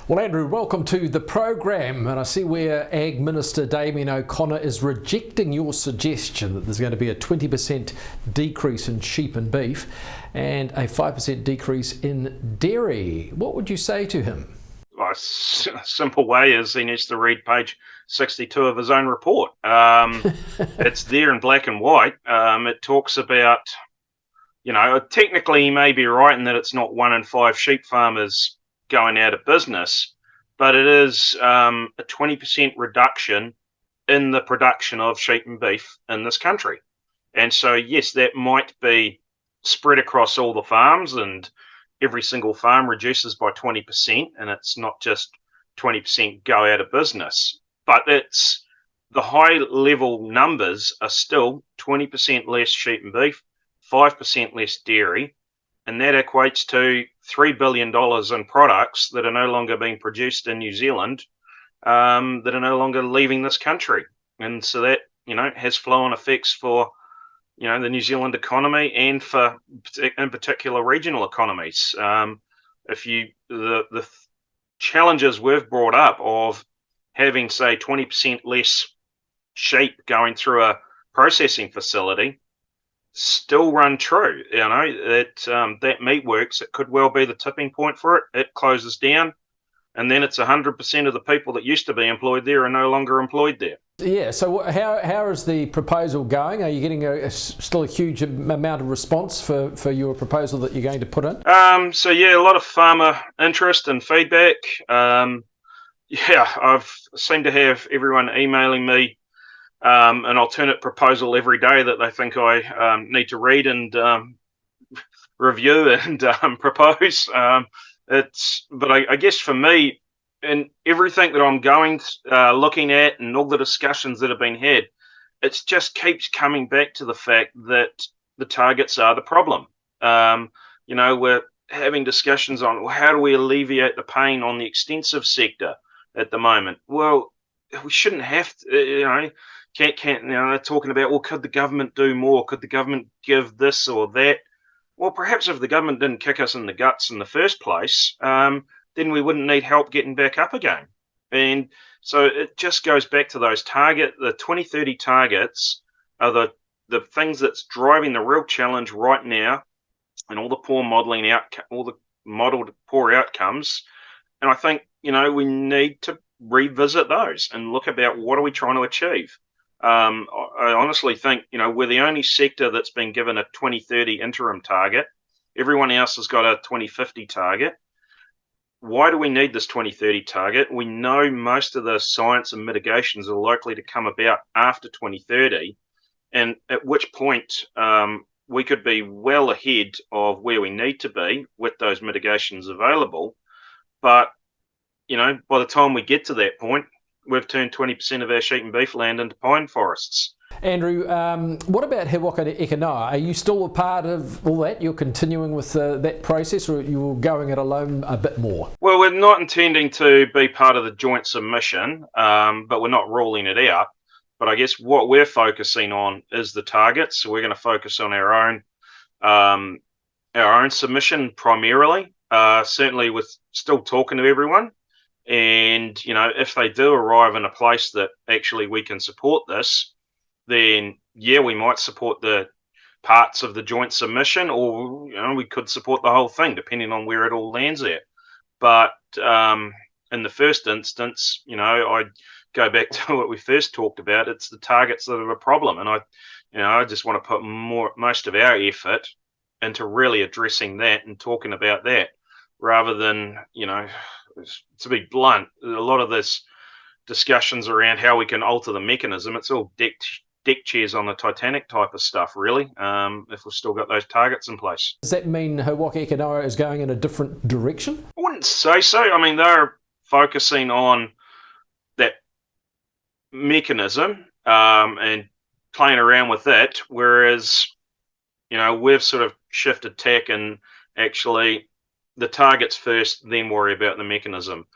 Well, Andrew, welcome to the program. And I see where Ag Minister Damien O'Connor is rejecting your suggestion that there's going to be a 20% decrease in sheep and beef and a 5% decrease in dairy. What would you say to him? A simple way is he needs to read page 62 of his own report. It's there in black and white. It talks about, technically he may be right in that it's not 1 in 5 sheep farmers going out of business, but it is a 20% reduction in the production of sheep and beef in this country. And so, yes, that might be spread across all the farms, and every single farm reduces by 20%, and it's not just 20% go out of business, but it's the high level numbers are still 20% less sheep and beef, 5% less dairy, and that equates to $3 billion in products that are no longer being produced in New Zealand, that are no longer leaving this country. And so that, has flow-on effects for, the New Zealand economy and for, in particular, regional economies. The challenges we've brought up of having, say, 20% less sheep going through a processing facility still run true. That meat works. It could well be the tipping point for it. It closes down, and then it's 100% of the people that used to be employed there are no longer employed there. Yeah, so how is the proposal going? Are you getting still a huge amount of response for your proposal that you're going to put in? A lot of farmer interest and feedback. I've seemed to have everyone emailing me an alternate proposal every day that they think I need to read and review and propose. But I guess for me, in everything that I'm looking at and all the discussions that have been had, it just keeps coming back to the fact that the targets are the problem. We're having discussions on how do we alleviate the pain on the extensive sector at the moment. Well, we shouldn't have to, they're talking about, well, could the government do more? Could the government give this or that? Well, perhaps if the government didn't kick us in the guts in the first place, then we wouldn't need help getting back up again. And so it just goes back to the 2030 targets are the things that's driving the real challenge right now, and all the poor modelling all the modelled poor outcomes. And I think, we need to revisit those and look about what are we trying to achieve. I honestly think, we're the only sector that's been given a 2030 interim target. Everyone else has got a 2050 target. Why do we need this 2030 target? We know most of the science and mitigations are likely to come about after 2030, and at which point we could be well ahead of where we need to be with those mitigations available. But, by the time we get to that point, we've turned 20% of our sheep and beef land into pine forests. Andrew, what about He Waka Eke Noa? Are you still a part of all that? You're continuing with that process, or you're going it alone a bit more? Well, we're not intending to be part of the joint submission, but we're not ruling it out. But I guess what we're focusing on is the targets. So we're going to focus on our own submission primarily. Certainly, with still talking to everyone. And, if they do arrive in a place that actually we can support this, then, we might support the parts of the joint submission, or, we could support the whole thing, depending on where it all lands at. But in the first instance, I'd go back to what we first talked about. It's the targets that are the problem. And I just want to put most of our effort into really addressing that and talking about that, rather than, to be blunt, a lot of this discussions around how we can alter the mechanism, it's all deck chairs on the Titanic type of stuff, really, if we've still got those targets in place. Does that mean He Waka Eke Noa is going in a different direction? I wouldn't say so. I mean, they're focusing on that mechanism and playing around with that, whereas, we've sort of shifted tack and actually the targets first, then worry about the mechanism.